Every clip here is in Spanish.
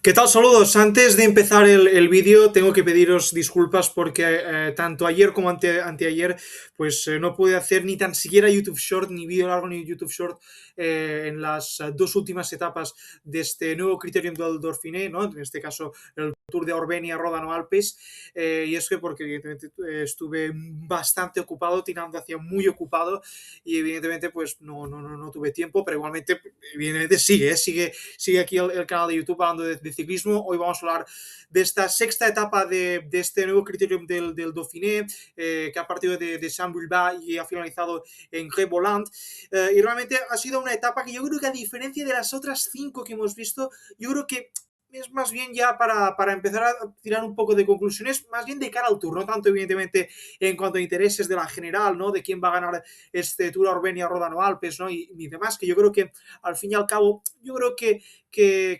¿Qué tal? Saludos. Antes de empezar el vídeo, tengo que pediros disculpas porque tanto ayer como anteayer, pues no pude hacer ni tan siquiera YouTube Short, ni vídeo largo, ni YouTube Short en las dos últimas etapas de este nuevo Criterium del Dauphiné, ¿no? En este caso, el Tour de Ordenia, Ródano, Alpes. Y es que porque evidentemente estuve bastante ocupado, tirando hacia muy ocupado, y evidentemente pues no tuve tiempo, pero igualmente, evidentemente sigue aquí el canal de YouTube hablando de ciclismo. Hoy vamos a hablar de esta sexta etapa de este nuevo Criterium del Dauphiné, que ha partido de Saint-Bulbas y ha finalizado en Gré-Voland. Y realmente ha sido una etapa que yo creo que, a diferencia de las otras 5 que hemos visto, yo creo que es más bien ya para empezar a tirar un poco de conclusiones, más bien de cara al Tour, no tanto evidentemente en cuanto a intereses de la general, ¿no? De quién va a ganar este Tour Ordenia, Ródano, Alpes, ¿no? Y demás, que yo creo que al fin y al cabo, yo creo que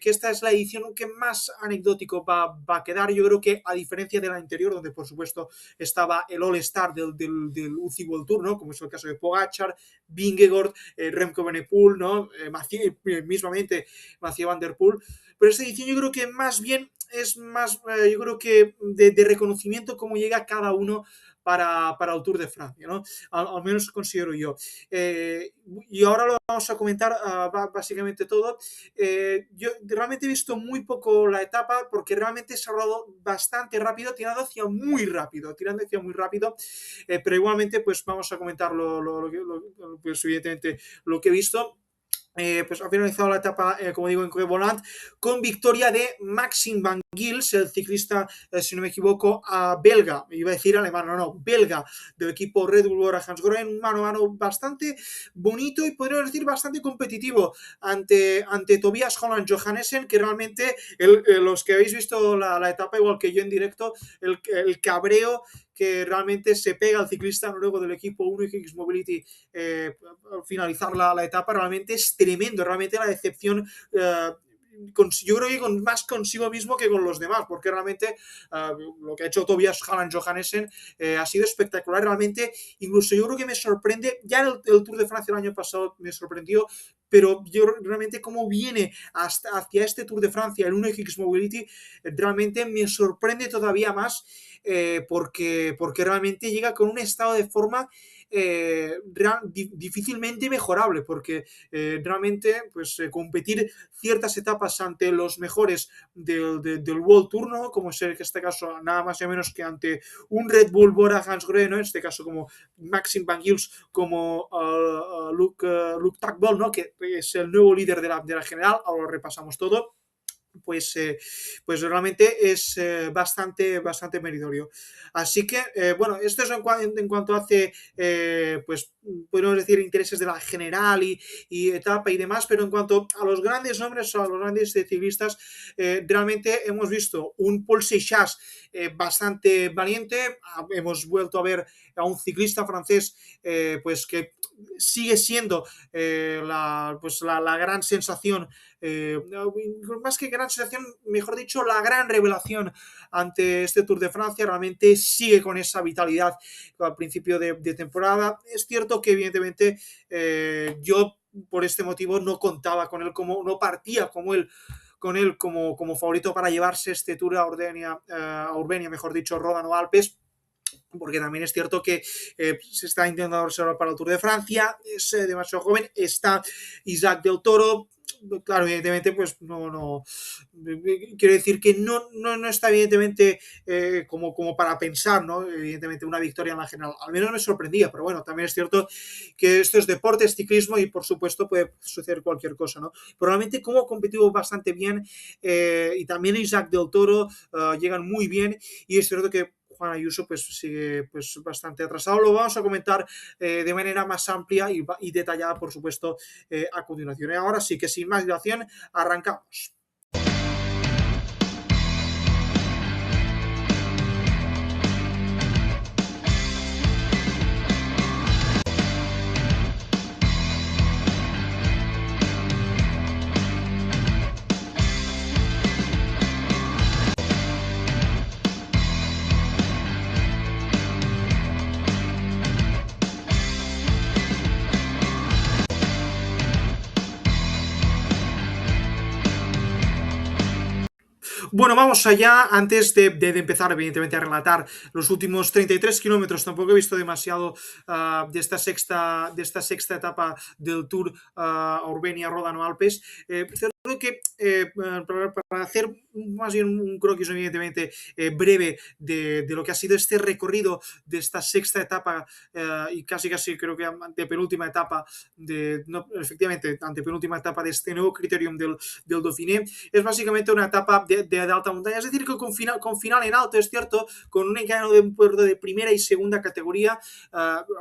esta es la edición que más anecdótico va a quedar. Yo creo que, a diferencia de la anterior, donde por supuesto estaba el All-Star del UCI World Tour, ¿no? Como es el caso de Pogacar, Vingegaard, Remco Evenepoel, ¿no? Mismamente Mathieu Van Der Poel. Pero esta edición yo creo que más bien es más, yo creo que de reconocimiento cómo llega cada uno para el Tour de Francia, ¿no? Al menos considero yo. Y ahora lo vamos a comentar básicamente todo. Yo realmente he visto muy poco la etapa porque realmente se ha rodado bastante rápido, tirando hacia muy rápido, pero igualmente pues vamos a comentar pues evidentemente lo que he visto. Pues ha finalizado la etapa, como digo, en Volant, con victoria de Maxim Van Gils, el ciclista, si no me equivoco, belga, iba a decir alemán, no, belga, del equipo Red Bull Bora Hansgrohe, un mano a mano bastante bonito y podríamos decir bastante competitivo ante Tobias Holland Johannesen, que realmente los que habéis visto la etapa, igual que yo en directo, el cabreo que realmente se pega al ciclista noruego del equipo UNIX Mobility al finalizar la etapa, realmente es tremendo, realmente la decepción. Yo creo que más consigo mismo que con los demás, porque realmente lo que ha hecho Tobias Holland Johannesen ha sido espectacular. Realmente, incluso yo creo que me sorprende, ya el Tour de Francia el año pasado me sorprendió, pero yo realmente cómo viene hacia este Tour de Francia el UNIX Mobility, realmente me sorprende todavía más, porque realmente llega con un estado de forma difícilmente mejorable, porque realmente pues competir ciertas etapas ante los mejores del World Tour, ¿no? Como es en este caso nada más y menos que ante un Red Bull Bora Hansgrohe, ¿no? En este caso como Maxim Van Gils, como Luke Tagboll, ¿no? Que es el nuevo líder de la general. Ahora lo repasamos todo. Pues realmente es bastante meritorio. Así que, bueno, esto es en cuanto hace, pues, podemos decir, intereses de la general y etapa y demás, pero en cuanto a los grandes nombres, a los grandes ciclistas, realmente hemos visto un Paul Seixas bastante valiente. Hemos vuelto a ver a un ciclista francés, pues que sigue siendo la gran sensación, más que gran sensación, mejor dicho, la gran revelación ante este Tour de Francia. Realmente sigue con esa vitalidad al principio de temporada. Es cierto que evidentemente yo por este motivo no contaba con él, no partía con él como favorito para llevarse este Tour a Urbenia, mejor dicho, Ródano, Alpes, porque también es cierto que se está intentando reservar para el Tour de Francia, es demasiado joven. Está Isaac del Toro, claro, evidentemente, pues no quiero decir que no está evidentemente como para pensar, ¿no? Evidentemente una victoria en la general, al menos me sorprendía, pero bueno, también es cierto que esto es deporte, es ciclismo y por supuesto puede suceder cualquier cosa, ¿no? Probablemente como ha competido bastante bien, y también Isaac del Toro llegan muy bien, y es cierto que Juan Ayuso pues sigue pues bastante atrasado. Lo vamos a comentar de manera más amplia y detallada, por supuesto, a continuación. Ahora sí que, sin más dilación, arrancamos. Bueno, vamos allá. Antes de empezar, evidentemente, a relatar los últimos 33 kilómetros, tampoco he visto demasiado de esta sexta etapa del Tour Urbenia-Ródano-Alpes. Creo que para hacer más bien un croquis, evidentemente, breve de lo que ha sido este recorrido de esta sexta etapa y casi creo que antepenúltima etapa no, efectivamente, antepenúltima etapa de este nuevo criterium del Dauphiné. Es básicamente una etapa de alta montaña, es decir, que con final en alto, es cierto, con un engaño de un puerto de primera y segunda categoría,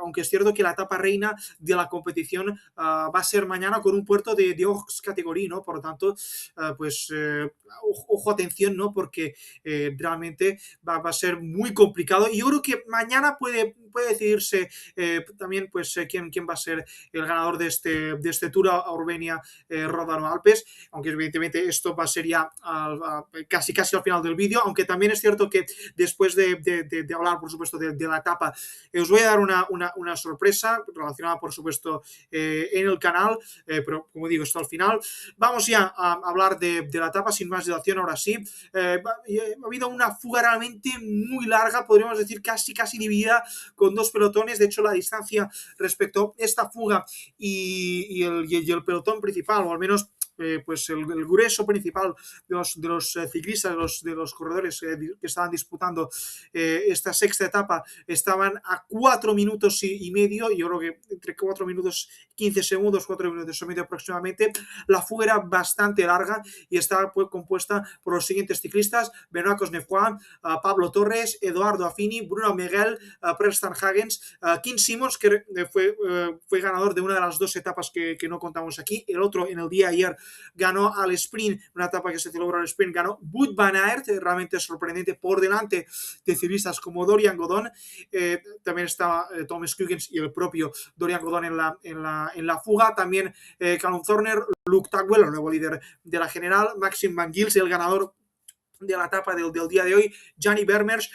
aunque es cierto que la etapa reina de la competición va a ser mañana con un puerto de Oaks categoría, ¿no? Por lo tanto, pues ojo, atención, ¿no? Porque realmente va a ser muy complicado y yo creo que mañana puede decidirse también pues quién va a ser el ganador de este Tour a Urbenia Ródano Alpes, aunque evidentemente esto va a ser ya casi al final del vídeo, aunque también es cierto que después de hablar, por supuesto, de la etapa, os voy a dar una sorpresa relacionada, por supuesto, en el canal, pero como digo, esto al final. Vamos ya a hablar de la etapa sin más dilación, ahora sí. Ha habido una fuga realmente muy larga, podríamos decir casi dividida con dos pelotones. De hecho, la distancia respecto a esta fuga y el pelotón principal, o al menos pues el grueso principal de los ciclistas, de los corredores que estaban disputando esta sexta etapa, estaban a 4 minutos y medio, yo creo que entre 4 minutos 15 segundos, 4 minutos y medio aproximadamente. La fuga era bastante larga y estaba compuesta por los siguientes ciclistas: Benoît Cosnefroid, Pablo Torres, Eduardo Affini, Bruno Miguel, Preston Hagens, Kim Simons, que fue ganador de una de las dos etapas que no contamos aquí. El otro, en el día de ayer, ganó al sprint, una etapa que se celebró al sprint, ganó Wout van Aert, realmente sorprendente, por delante de ciclistas como Dorian Godon. También estaba Thomas Kugens y el propio Dorian Godon en la fuga. También Callum Thorner, Luke Tagwell, el nuevo líder de la general, Maxim Van Gils, el ganador de la etapa del día de hoy, Gianni Vermeers,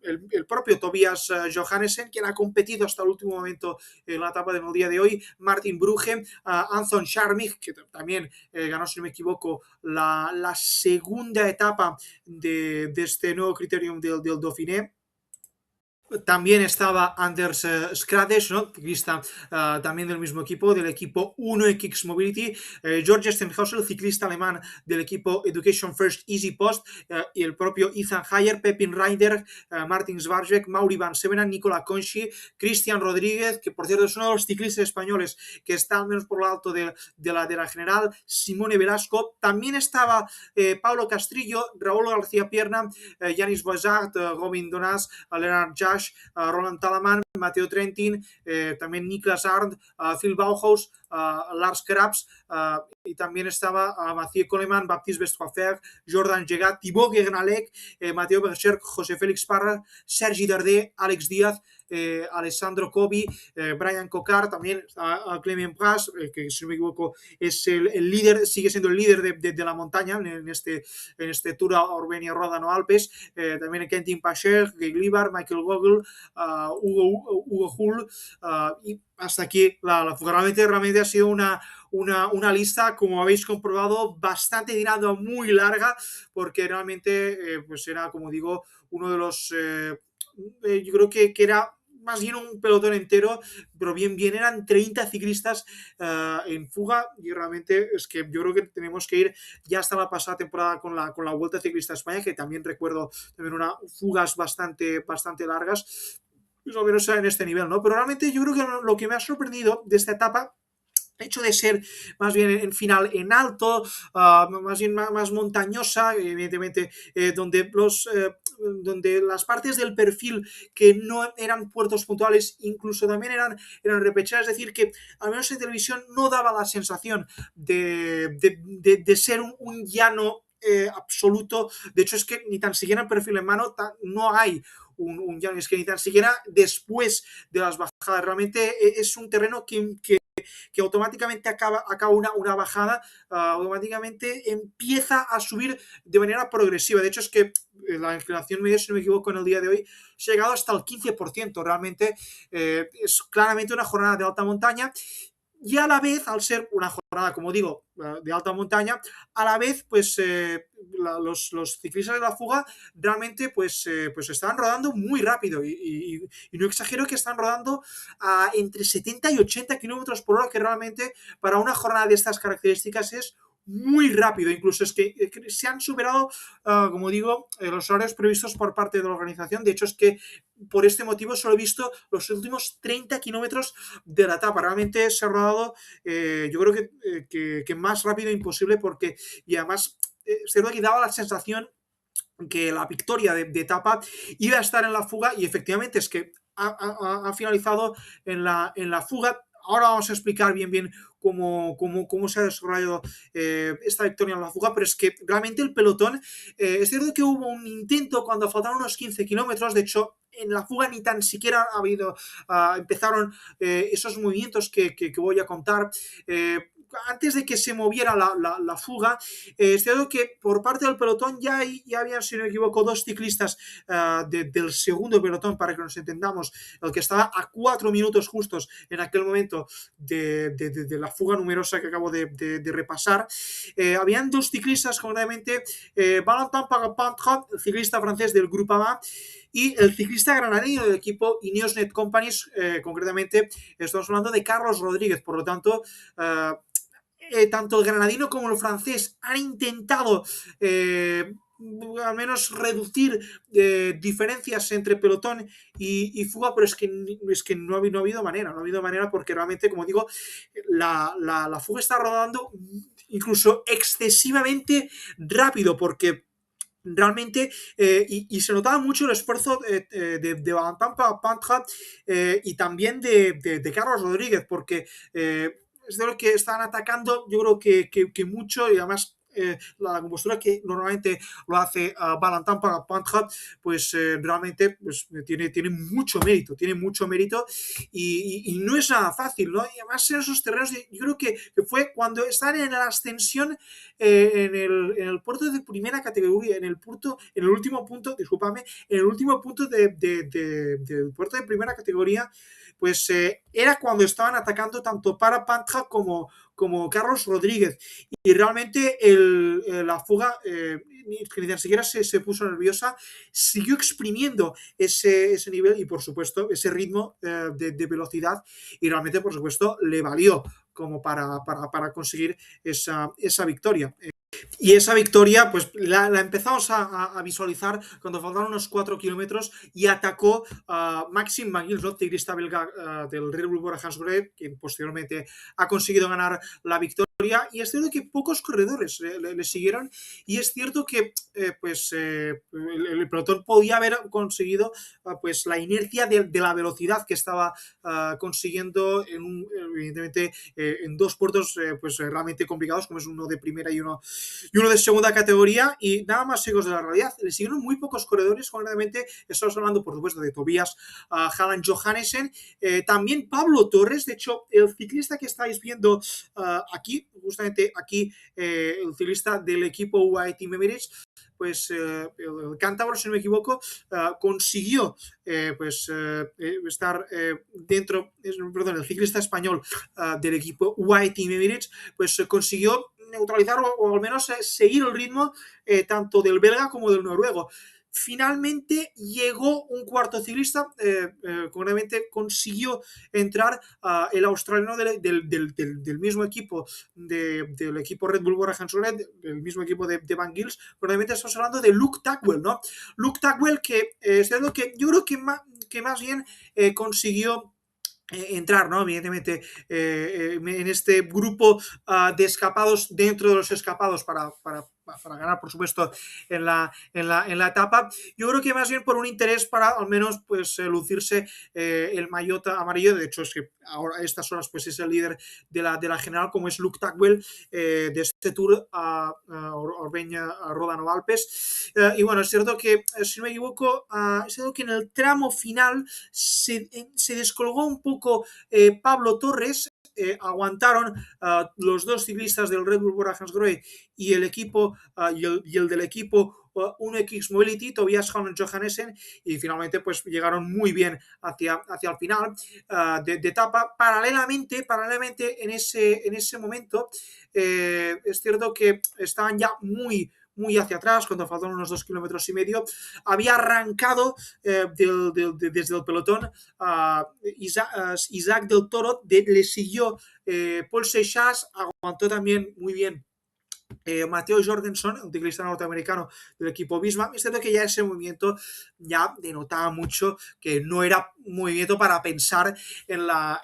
el propio Tobias Johannessen, quien ha competido hasta el último momento en la etapa del día de hoy, Martin Brugge, Anton Charmig, que también ganó, si no me equivoco, la segunda etapa de este nuevo criterium del Dauphiné. También estaba Anders Skrades, ¿no? Ciclista también del mismo equipo, del equipo 1X Mobility, George Stenhouse, ciclista alemán del equipo Education First Easy Post, y el propio Ethan Hayer, Pepin Reinder, Martin Zwartbeck, Mauri Van Sevenen, Nicola Conchi, Cristian Rodríguez, que por cierto es uno de los ciclistas españoles que está al menos por lo alto de la general, Simone Velasco. También estaba Paulo Castrillo, Raúl García Pierna, Yanis Boisart, Robin Donás, Leonard Jash, Roland Talaman, Matteo Trentin, también Niklas Arndt, Phil Bauhaus, Lars Krabs, y también estaba Mathieu Coleman, Baptiste Westhofer, Jordan Gegat, Thibaut Guernalec, Mateo Bercher, José Félix Parra, Sergi Darder, Alex Díaz, Alessandro Cobi, Brian Cocard, también Clement Pras, que si no me equivoco es el líder, sigue siendo el líder de la montaña en este Tour Urbenia Ródano Alpes. También Kentin Pacher, Glibar, Michael Gogol, Hugo Hull, y hasta aquí la fuga. Realmente ha sido una lista, como habéis comprobado, bastante tirando muy larga, porque realmente pues era, como digo, uno de los yo creo que era más bien un pelotón entero, pero bien eran 30 ciclistas en fuga, y realmente es que yo creo que tenemos que ir ya hasta la pasada temporada con la Vuelta Ciclista a España, que también recuerdo también unas fugas bastante largas, más o menos en este nivel, ¿no? Pero realmente yo creo que lo que me ha sorprendido de esta etapa, el hecho de ser más bien en final en alto, más bien más montañosa, evidentemente, donde las partes del perfil que no eran puertos puntuales incluso también eran repechadas, es decir, que al menos en televisión no daba la sensación de ser un llano absoluto. De hecho, es que ni tan siquiera en perfil en mano no hay un llano, es que ni tan siquiera después de las bajadas. Realmente es un terreno que automáticamente acaba una bajada, automáticamente empieza a subir de manera progresiva. De hecho, es que la inclinación media, si no me equivoco, en el día de hoy se ha llegado hasta el 15%. Realmente es claramente una jornada de alta montaña. y a la vez, al ser una jornada, como digo, de alta montaña, a la vez, pues los ciclistas de la fuga realmente pues están rodando muy rápido y no exagero que están rodando a entre 70 y 80 kilómetros por hora, que realmente para una jornada de estas características es muy rápido, incluso es que se han superado, como digo, los horarios previstos por parte de la organización. De hecho, es que por este motivo solo he visto los últimos 30 kilómetros de la etapa. Realmente se ha rodado, yo creo que más rápido imposible, porque, y además, es cierto que daba la sensación que la victoria de etapa iba a estar en la fuga, y efectivamente es que ha finalizado en la fuga. Ahora vamos a explicar bien cómo se ha desarrollado esta victoria en la fuga, pero es que realmente el pelotón, es cierto que hubo un intento cuando faltaron unos 15 kilómetros, de hecho en la fuga ni tan siquiera ha habido, empezaron esos movimientos que voy a contar. Antes de que se moviera la fuga, es cierto que por parte del pelotón ya habían, si no me equivoco, dos ciclistas del segundo pelotón, para que nos entendamos, el que estaba a 4 minutos justos en aquel momento de la fuga numerosa que acabo de repasar. Habían dos ciclistas, concretamente, Valentin Pagapintra, el ciclista francés del Groupama, y el ciclista granadino del equipo Ineos Net Companies, concretamente estamos hablando de Carlos Rodríguez. Por lo tanto, tanto el granadino como el francés han intentado al menos reducir diferencias entre pelotón fuga, pero es que no ha habido manera, porque realmente, como digo, la fuga está rodando incluso excesivamente rápido, porque realmente, se notaba mucho el esfuerzo de Valentin Pantrat y también de Carlos Rodríguez, porque es de lo que están atacando, yo creo que mucho, y además la compostura que normalmente lo hace Valentin Pantrat, pues realmente pues, tiene mucho mérito, y no es nada fácil, ¿no? Y además en esos terrenos, yo creo que fue cuando están en la ascensión, en el puerto de primera categoría, en el último punto, discúlpame, en el último punto del puerto de primera categoría, pues era cuando estaban atacando tanto para Pantra como Carlos Rodríguez. Y realmente la fuga, ni siquiera se puso nerviosa, siguió exprimiendo ese nivel y, por supuesto, ese ritmo de velocidad, y realmente, por supuesto, le valió como para conseguir esa victoria. Y esa victoria, pues la empezamos a visualizar cuando faltaron unos 4 kilómetros y atacó a Maxime Maguil, ¿no? Ciclista belga del Red Bull Bora-Hansgrohe, que posteriormente ha conseguido ganar la victoria. Y es cierto que pocos corredores le siguieron, y es cierto que el pelotón podía haber conseguido pues la inercia de la velocidad que estaba consiguiendo evidentemente en dos puertos pues realmente complicados, como es uno de primera y uno de segunda categoría, y nada más lejos de la realidad. Le siguieron muy pocos corredores, concretamente estamos hablando, por supuesto, de Tobias Halland Johannessen, también Pablo Torres. De hecho, el ciclista que estáis viendo aquí, justamente aquí, el ciclista del equipo UAE Team Emirates, pues el cántabro, si no me equivoco, consiguió estar dentro, perdón, el ciclista español del equipo UAE Team Emirates, pues consiguió neutralizar o al menos seguir el ritmo tanto del belga como del noruego. Finalmente llegó un cuarto ciclista, concretamente consiguió entrar el australiano del mismo equipo, del equipo Red Bull Bora-Hansgrohe, del mismo equipo de Van Gils. Probablemente estamos hablando de Luke Tackwell, ¿no? Luke Tackwell, que es cierto que yo creo que más bien consiguió entrar, ¿no? Evidentemente, en este grupo de escapados dentro de los escapados para ganar, por supuesto, en la etapa. Yo creo que más bien por un interés para al menos pues lucirse el maillot amarillo. De hecho, es que ahora a estas horas pues es el líder de la general, como es Luke Tackwell, de este Tour a Orbeña Ródano Alpes. Y bueno, es cierto que, si no me equivoco, es cierto que en el tramo final se descolgó un poco Pablo Torres. Aguantaron los dos ciclistas del Red Bull Bora-Hansgrohe y el del equipo 1X Mobility, Tobias Johannessen, y finalmente pues llegaron muy bien hacia el final de etapa. Paralelamente en ese momento, es cierto que estaban ya muy hacia atrás, cuando faltaban unos 2,5 kilómetros. Había arrancado desde el pelotón Isaac del Toro, le siguió Paul Seixas, aguantó también muy bien Mateo Jorgensen, un ciclista norteamericano del equipo Visma. Es cierto que ya ese movimiento ya denotaba mucho que no era un movimiento para pensar en la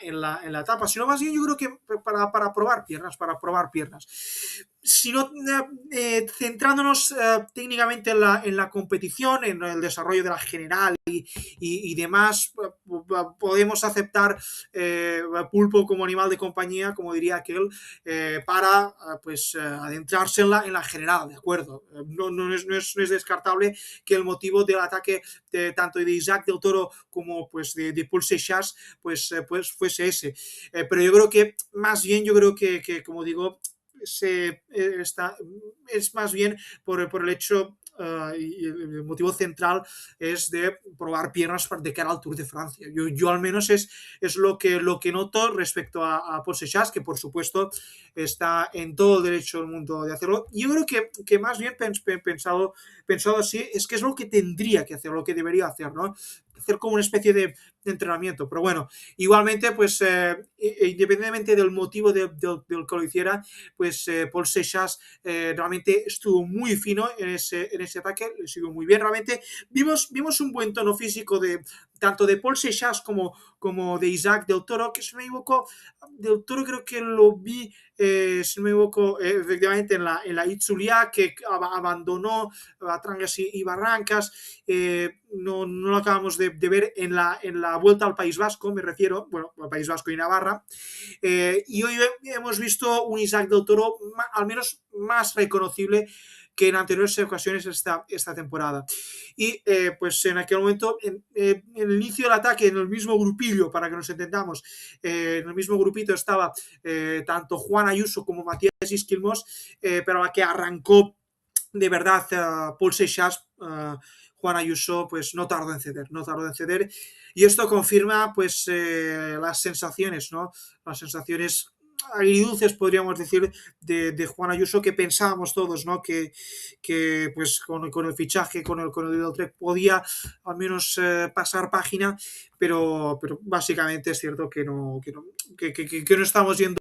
etapa, sino más bien yo creo que para probar piernas. Sino centrándonos técnicamente en la competición, en el desarrollo de la general y demás, podemos aceptar Pulpo como animal de compañía, como diría aquel, para pues adentrarse en la general, ¿de acuerdo? No es descartable que el motivo del ataque tanto de Isaac del Toro como pues de Paul Seixas pues fuese ese. Pero yo creo que más bien, como digo, es más bien por el hecho y el motivo central es de probar piernas de cara al Tour de Francia. Yo al menos es lo que noto respecto a Paul Seixas, que por supuesto está en todo el derecho del mundo de hacerlo. Yo creo que más bien pensado así, es que es lo que tendría que hacer, lo que debería hacer, ¿no? Hacer como una especie de entrenamiento. Pero bueno, igualmente, pues independientemente del motivo del que lo hiciera, pues Paul Seixas realmente estuvo muy fino en ese ataque, le siguió muy bien. Realmente vimos un buen tono físico tanto de Paul Seixas como de Isaac del Toro, que si no me equivoco, del Toro creo que lo vi, si no me equivoco, efectivamente en la Itzulia, que abandonó a trangas y barrancas. No lo acabamos de ver en la vuelta al País Vasco, me refiero, bueno, al País Vasco y Navarra. Y hoy hemos visto un Isaac del Toro al menos más reconocible que en anteriores ocasiones esta temporada. Y pues en aquel momento, en el inicio del ataque, en el mismo grupillo, para que nos entendamos, en el mismo grupito estaba tanto Juan Ayuso como Matías Isquilmos, pero la que arrancó de verdad Paul Seixas, Juan Ayuso, pues no tardó en ceder, y esto confirma pues las sensaciones, ¿no? Las sensaciones agridulces, podríamos decir, de Juan Ayuso, que pensábamos todos, ¿no? Que pues con el fichaje, con el Lidl-Trek podía al menos pasar página, pero básicamente es cierto que no estamos yendo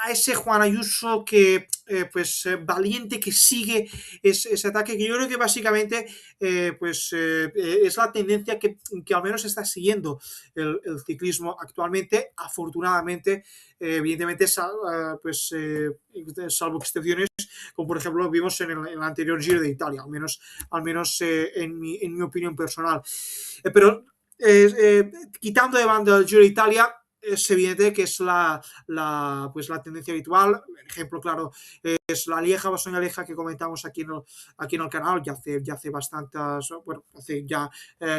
a ese Juan Ayuso que pues valiente, que sigue ese ataque, que yo creo que básicamente es la tendencia que al menos está siguiendo el ciclismo actualmente, afortunadamente. Evidentemente salvo excepciones, como por ejemplo vimos en el anterior Giro de Italia, al menos en mi opinión personal. Pero quitando de banda el Giro de Italia, es evidente que es pues la tendencia habitual. El ejemplo claro es la Lieja-Bastogne-Lieja, que comentamos aquí en el canal ya hace bastantes, bueno, hace ya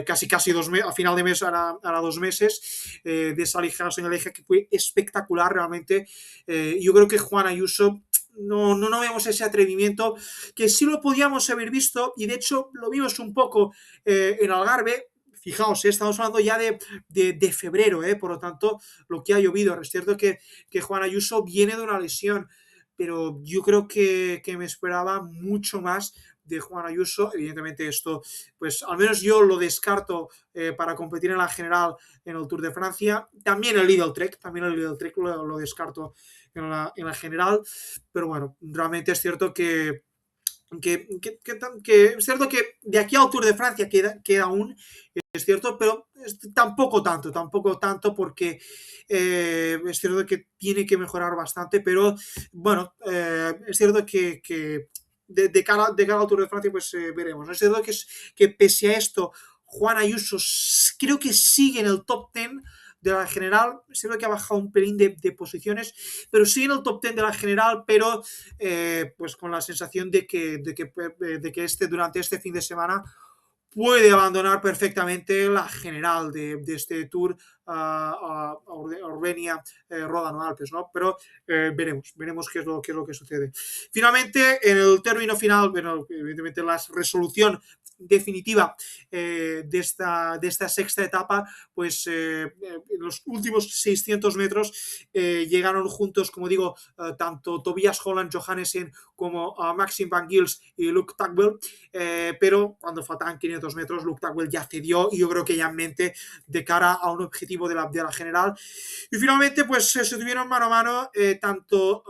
casi 2 meses, a final de mes, ahora 2 meses, de esa Lieja-Bastogne-Lieja, que fue espectacular realmente. Yo creo que Juan Ayuso no vemos ese atrevimiento, que sí lo podíamos haber visto, y de hecho lo vimos un poco en Algarve. Fijaos, estamos hablando ya de febrero, por lo tanto, lo que ha llovido. Es cierto que Juan Ayuso viene de una lesión, pero yo creo que me esperaba mucho más de Juan Ayuso. Evidentemente esto, pues al menos yo lo descarto para competir en la general en el Tour de Francia. También el Lidl-Trek lo descarto en la general, pero bueno, realmente es cierto que es cierto que de aquí al Tour de Francia queda aún, es cierto, pero tampoco tanto, porque es cierto que tiene que mejorar bastante, pero bueno, es cierto que de cara al Tour de Francia pues veremos, ¿no? Es cierto que pese a esto, Juan Ayuso creo que sigue en el top 10 de la general. Es cierto que ha bajado un pelín de posiciones, pero sigue en el top 10 de la general, pero pues con la sensación de que durante este fin de semana puede abandonar perfectamente la general de este Tour Urbenia Ródano Alpes, ¿no? Pero veremos qué es lo que sucede. Finalmente, en el término final, bueno, evidentemente la resolución definitiva de esta sexta etapa, pues en los últimos 600 metros llegaron juntos, como digo, tanto Tobias Holland Johannesen como Maxim Van Gils y Luke Tugwell, pero cuando faltaban 500 metros, Luke Tugwell ya cedió y yo creo que ya en mente de cara a un objetivo de la general. Y finalmente, pues se tuvieron mano a mano tanto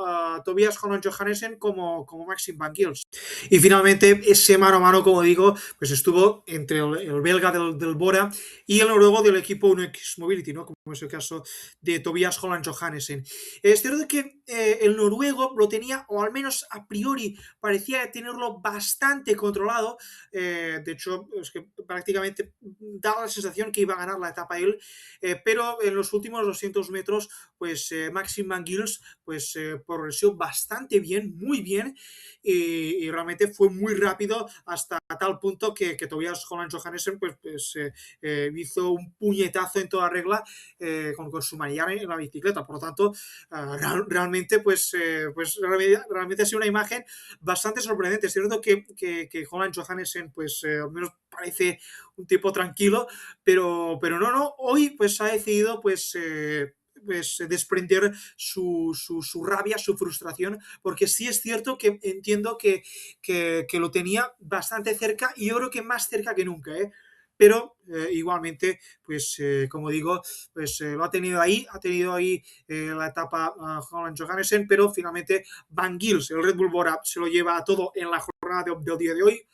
Tobias Holland Johannesen como Maxim Van Gils. Y finalmente, ese mano a mano, como digo, pues estuvo entre el belga del Bora y el noruego del equipo UNX Mobility, ¿no? Como es el caso de Tobias Holland Johannesen. Es cierto que el noruego lo tenía, o al menos a priori parecía tenerlo bastante controlado. De hecho, es que prácticamente daba la sensación que iba a ganar la etapa él, pero en los últimos 200 metros, pues Maxim Van Gils pues, progresó bastante bien, muy bien, y realmente fue muy rápido hasta tal punto que Tobias Holland Johannesen hizo un puñetazo en toda regla con su manillar en la bicicleta. Por lo tanto, realmente, realmente ha sido una imagen bastante sorprendente. Es cierto que Holland Johannesen, pues al menos parece un tipo tranquilo, pero no, hoy pues ha decidido pues desprender su rabia, su frustración, porque sí es cierto que entiendo que lo tenía bastante cerca y yo creo que más cerca que nunca, ¿eh? Pero igualmente, pues como digo, pues lo ha tenido ahí la etapa Holland Johannesen, pero finalmente Van Gils, el Red Bull Bora, se lo lleva a todo en la jornada del día de hoy.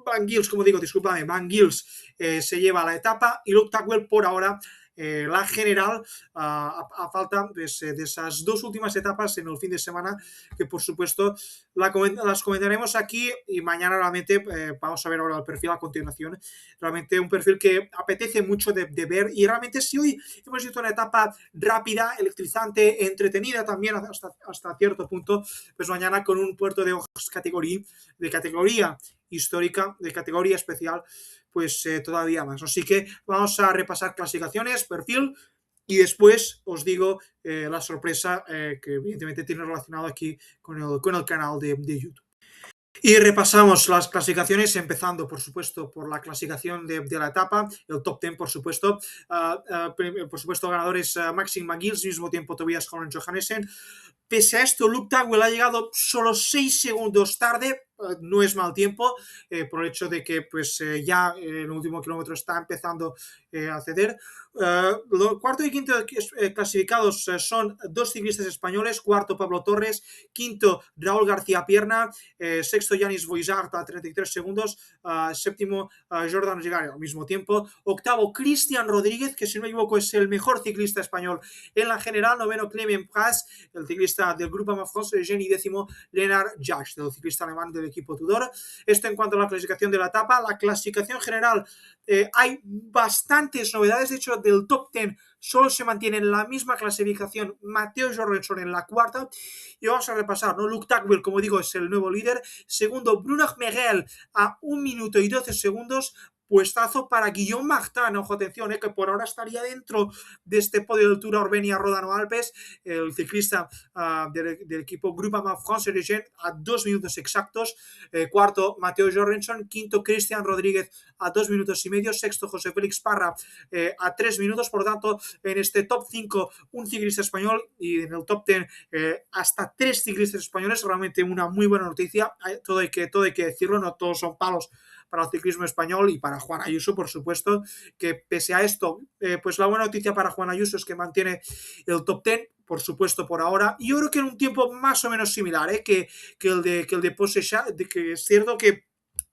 Van Gils, como digo, discúlpame, Van Gils se lleva la etapa y Luke Tugwell por ahora la general a falta de esas dos últimas etapas en el fin de semana que por supuesto las comentaremos aquí y mañana realmente vamos a ver ahora el perfil a continuación, realmente un perfil que apetece mucho de ver y realmente si hoy hemos visto una etapa rápida, electrizante, entretenida también hasta cierto punto, pues mañana con un puerto de hojas de categoría histórica, de categoría especial, pues todavía más. Así que vamos a repasar clasificaciones, perfil, y después os digo la sorpresa que evidentemente tiene relacionado aquí con el canal de YouTube. Y repasamos las clasificaciones, empezando, por supuesto, por la clasificación de la etapa, el top 10, por supuesto. Por supuesto, ganadores Maxim Van Gils, mismo tiempo Tobias Holland Johannesen. Pese a esto, Luke Tugwell ha llegado solo 6 segundos tarde, no es mal tiempo, por el hecho de que pues, ya en el último kilómetro está empezando a ceder. Los cuarto y quinto clasificados son dos ciclistas españoles, cuarto Pablo Torres, quinto Raúl García Pierna, sexto Yanis Voisart a 33 segundos, séptimo Jordan Gigari al mismo tiempo, octavo Cristian Rodríguez, que si no me equivoco es el mejor ciclista español en la general, noveno Clement Pras, el ciclista del Grupo France y décimo Lennart Jasch, el ciclista alemán del equipo Tudor. Esto en cuanto a la clasificación de la etapa. La clasificación general, hay bastantes novedades, de hecho del top 10 solo se mantiene en la misma clasificación Mateo Jorgensen en la cuarta, y vamos a repasar, ¿no? Luke Tugwell, como digo, es el nuevo líder, segundo Bruno Merel a 1 minuto y 12 segundos, puestazo para Guillaume Martin, ojo, atención, que por ahora estaría dentro de este podio del Tour Urbenia Ródano Alpes, el ciclista del equipo Groupama France Régent a 2 minutos exactos, cuarto Mateo Jorgensen, quinto Cristian Rodríguez a 2 minutos y medio, sexto José Félix Parra a 3 minutos, por lo tanto en este top 5 un ciclista español y en el top 10 hasta 3 ciclistas españoles, realmente una muy buena noticia, todo hay que decirlo, no todos son palos para el ciclismo español y para Juan Ayuso, por supuesto, que pese a esto, pues la buena noticia para Juan Ayuso es que mantiene el top 10, por supuesto, por ahora, y yo creo que en un tiempo más o menos similar que el de Possesha, que es cierto que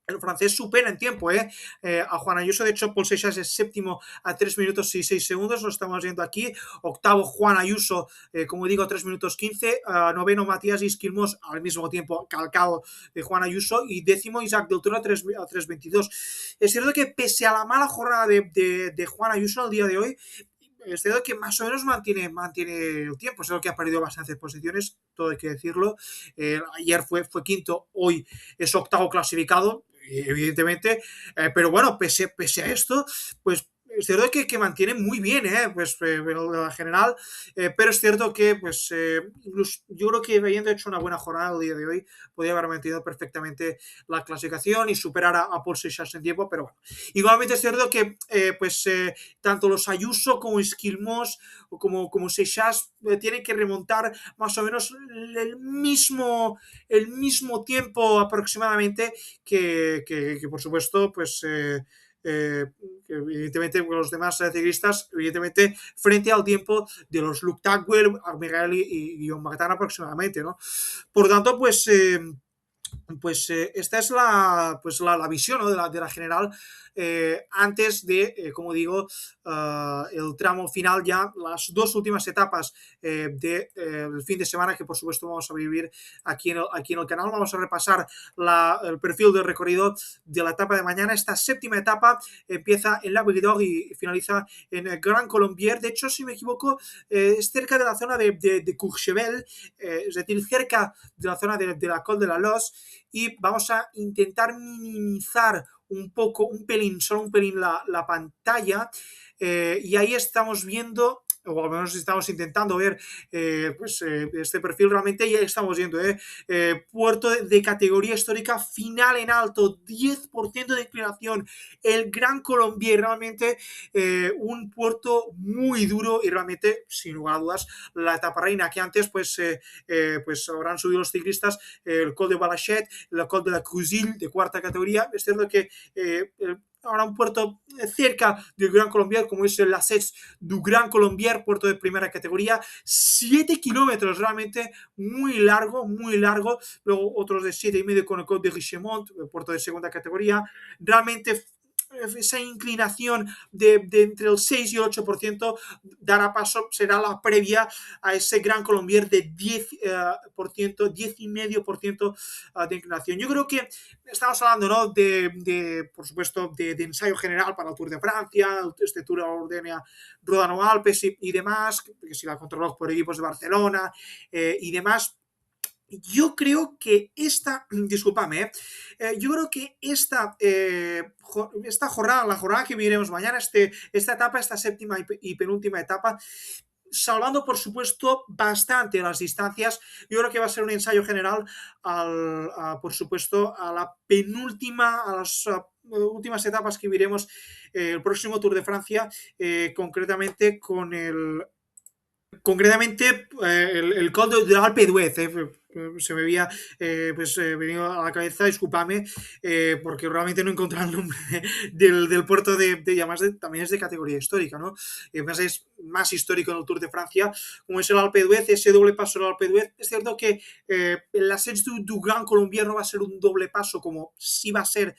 el francés supera en tiempo a Juan Ayuso. De hecho, Paul Seixas es séptimo a 3 minutos y 6 segundos, lo estamos viendo aquí. Octavo Juan Ayuso, como digo, 3 minutos 15. Noveno Matías Isquilmos, al mismo tiempo calcado de Juan Ayuso. Y décimo Isaac Del Toro a 3.22. Es cierto que pese a la mala jornada de Juan Ayuso el día de hoy, es cierto que más o menos mantiene el tiempo, es algo que ha perdido bastantes posiciones, todo hay que decirlo. Ayer fue quinto, hoy es octavo clasificado, evidentemente, pero bueno, pese a esto, pues es cierto que mantiene muy bien, pues, la general, pero es cierto que, pues, yo creo que habiendo hecho una buena jornada el día de hoy, podía haber mantenido perfectamente la clasificación y superar a Paul Seixas en tiempo, pero bueno. Igualmente es cierto que, pues, tanto los Ayuso como Esquilmos o como Seixas tienen que remontar más o menos el mismo tiempo aproximadamente que por supuesto, pues que evidentemente los demás ciclistas, evidentemente, frente al tiempo de los Luke Tagwell, Armegali y John Martin aproximadamente, ¿no? Por tanto, pues esta es la visión, ¿no? de la general antes de, como digo, el tramo final ya, las dos últimas etapas del fin de semana que por supuesto vamos a vivir aquí en el canal. Vamos a repasar el perfil del recorrido de la etapa de mañana. Esta séptima etapa empieza en La Bigorre y finaliza en el Gran Colombier. De hecho, si me equivoco, es cerca de la zona de Courchevel, es decir, cerca de la zona de la Col de la Loze, y vamos a intentar minimizar un pelín, solo un pelín la pantalla, y ahí estamos viendo, o al menos estamos intentando ver, este perfil realmente ya estamos viendo, puerto de categoría histórica, final en alto, 10% de inclinación, el Gran Colombier, realmente un puerto muy duro y realmente, sin lugar a dudas, la etapa reina que antes pues habrán subido los ciclistas, el Col de Balachet, el Col de la Cruzille de cuarta categoría. Es cierto que ahora un puerto cerca del Gran Colombier, como es el Assets du Gran Colombier, puerto de primera categoría, 7 kilómetros, realmente muy largo, muy largo. Luego otros de 7,5 con el Col de Richemont, puerto de segunda categoría. Realmente esa inclinación de entre el 6 y el 8% dará paso, será la previa a ese Gran Colombier de 10,5% de inclinación. Yo creo que estamos hablando, ¿no? Por supuesto, de ensayo general para el Tour de Francia, este Tour Ordenia Rodano Alpes y demás, que si la controló por equipos de Barcelona y demás. Yo creo que discúlpame, yo creo que esta jornada, la jornada que viviremos mañana, esta etapa, esta séptima y penúltima etapa, salvando por supuesto bastante las distancias, yo creo que va a ser un ensayo general por supuesto a la penúltima, a las últimas etapas que viviremos el próximo Tour de Francia, concretamente el Col de Alpe d'Huez, se me había venido a la cabeza, discúlpame, porque realmente no he encontrado el nombre del puerto y además también es de categoría histórica, ¿no? Y además es más histórico en el Tour de Francia, como es el Alpe d'Huez, ese doble paso del Alpe d'Huez. Es cierto que el Ascenso du Gran Colombier no va a ser un doble paso como sí va a ser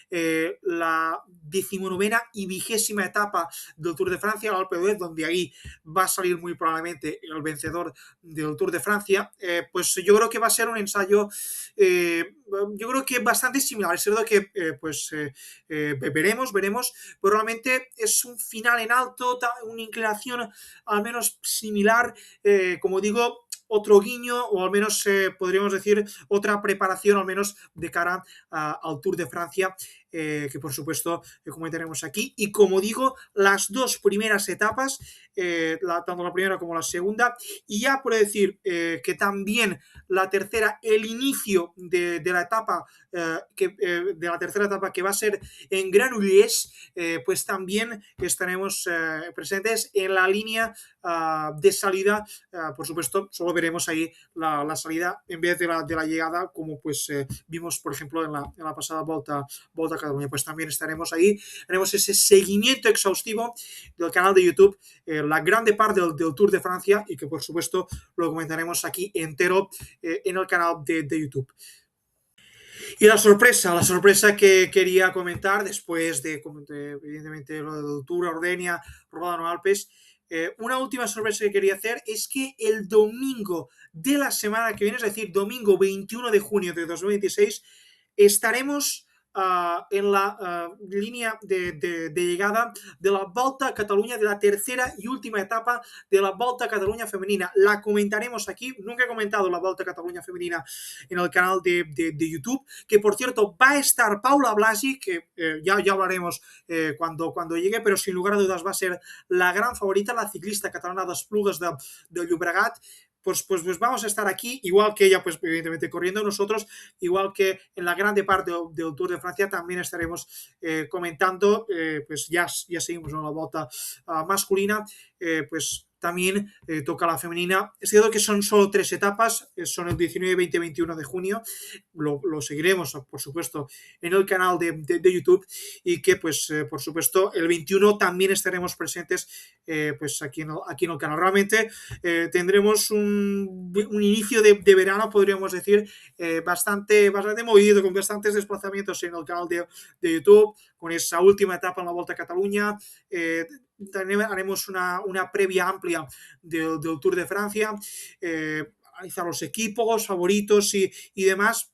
la 19ª y 20ª etapa del Tour de Francia, el Alpe d'Huez, donde ahí va a salir muy probablemente el vencedor del Tour de Francia. Pues yo creo que va a ser un ensayo, yo creo que bastante similar. Es cierto que veremos, pero realmente es un final en alto, una inclinación al menos similar, como digo, otro guiño, o al menos podríamos decir otra preparación, al menos de cara al Tour de Francia, que por supuesto comentaremos aquí. Y como digo, las dos primeras etapas, tanto la primera como la segunda, y ya por decir que también la tercera, el inicio de la etapa, de la tercera etapa, que va a ser en Granollers, pues también estaremos presentes en la línea de salida. Por supuesto, solo veremos ahí la salida en vez de la llegada, como pues vimos, por ejemplo, en la pasada Volta a Cataluña. Pues también estaremos ahí, haremos ese seguimiento exhaustivo del canal de YouTube, la grande parte del Tour de Francia, y que por supuesto lo comentaremos aquí entero en el canal de YouTube. Y la sorpresa que quería comentar después evidentemente lo del Tour Ordenia, Rodano Alpes, una última sorpresa que quería hacer es que el domingo de la semana que viene, es decir, domingo 21 de junio de 2026, estaremos en la línea de llegada de la Volta a Cataluña, de la tercera y última etapa de la Volta a Cataluña femenina. La comentaremos aquí. Nunca he comentado la Volta a Cataluña femenina en el canal de YouTube, que por cierto va a estar Paula Blasi, que ya hablaremos cuando llegue, pero sin lugar a dudas va a ser la gran favorita, la ciclista catalana de Esplugues de Llobregat. Pues vamos a estar aquí, igual que ella, pues evidentemente corriendo nosotros, igual que en la grande parte del Tour de Francia, también estaremos comentando, pues ya seguimos en la volta masculina, pues también toca la femenina. Es cierto que son solo 3 etapas, son el 19, 20 y 21 de junio, lo seguiremos, por supuesto, en el canal de YouTube, y que, pues, por supuesto, el 21 también estaremos presentes, pues aquí en el canal. Realmente tendremos un inicio de verano, podríamos decir, bastante movido, con bastantes desplazamientos en el canal de YouTube, con esa última etapa en la Volta a Cataluña. También haremos una previa amplia del Tour de Francia, analizar los equipos favoritos y demás.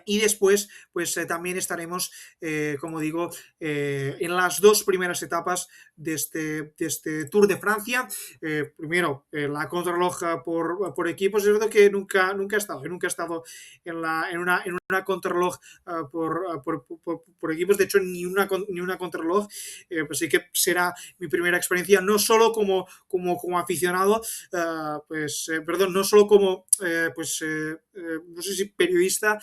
Y después, pues también estaremos, como digo, en las 2 primeras etapas de este Tour de Francia. Primero, la contrarreloj por equipos. Es verdad que nunca he estado en una contrarreloj por equipos. De hecho, ni una contrarreloj. Pues sí que será mi primera experiencia, no solo como aficionado, perdón, no solo como, no sé si periodista,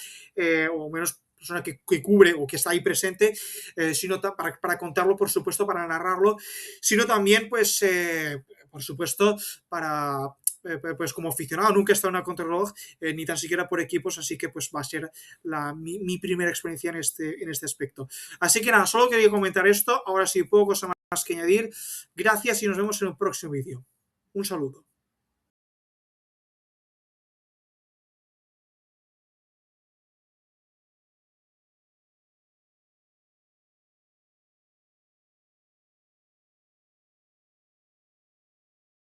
o menos persona que cubre o que está ahí presente, sino para contarlo, por supuesto, para narrarlo, sino también, pues, por supuesto, para pues como aficionado. Nunca he estado en una contrarreloj, ni tan siquiera por equipos, así que pues va a ser mi primera experiencia en este aspecto. Así que nada, solo quería comentar esto. Ahora sí, poco cosa más que añadir. Gracias y nos vemos en un próximo vídeo. Un saludo.